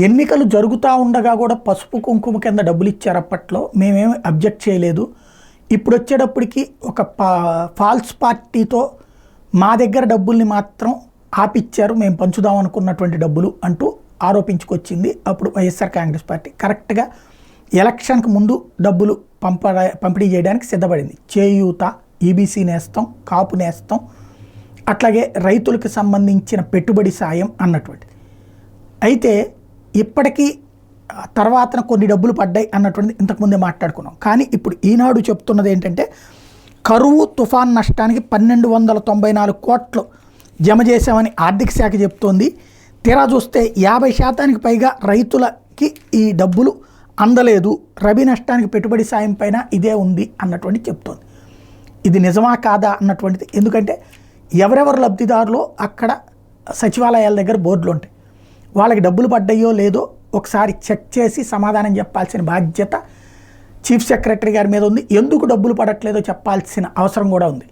ఎన్నికలు జరుగుతూ ఉండగా కూడా పసుపు కుంకుమ కింద డబ్బులు ఇచ్చారు అప్పట్లో, మేమేమి అబ్జెక్ట్ చేయలేదు. ఇప్పుడు వచ్చేటప్పటికి ఒక ఫాల్స్ పార్టీతో మా దగ్గర డబ్బుల్ని మాత్రం ఆపిచ్చారు, మేము పంచుదాం అనుకున్నటువంటి డబ్బులు అంటూ ఆరోపించుకొచ్చింది అప్పుడు వైఎస్ఆర్ కాంగ్రెస్ పార్టీ. కరెక్ట్గా ఎలక్షన్కి ముందు డబ్బులు పంపిణీ చేయడానికి సిద్ధపడింది. చేయూత, ఈబీసీ నేస్తం, కాపు నేస్తం, అట్లాగే రైతులకు సంబంధించిన పెట్టుబడి సాయం అన్నటువంటిది. అయితే ఇప్పటికీ తర్వాత కొన్ని డబ్బులు పడ్డాయి అన్నటువంటిది ఇంతకుముందే మాట్లాడుకున్నాం. కానీ ఇప్పుడు ఈనాడు చెప్తున్నది ఏంటంటే కరువు తుఫాన్ నష్టానికి 1294 కోట్లు జమ చేశామని ఆర్థిక శాఖ చెప్తోంది. తీరా చూస్తే 50% పైగా రైతులకి ఈ డబ్బులు అందలేదు, రబీ నష్టానికి పెట్టుబడి సాయం పైన ఇదే ఉంది అన్నటువంటి చెప్తోంది. ఇది నిజమా కాదా అన్నటువంటిది, ఎందుకంటే ఎవరెవరు లబ్ధిదారులో అక్కడ సచివాలయాల దగ్గర బోర్డులు ఉంటాయి, వాళ్ళకి డబ్బులు పడ్డాయో లేదో ఒకసారి చెక్ చేసి సమాధానం చెప్పాల్సిన బాధ్యత చీఫ్ సెక్రటరీ గారి మీద ఉంది. ఎందుకు డబ్బులు పడట్లేదో చెప్పాల్సిన అవసరం కూడా ఉంది.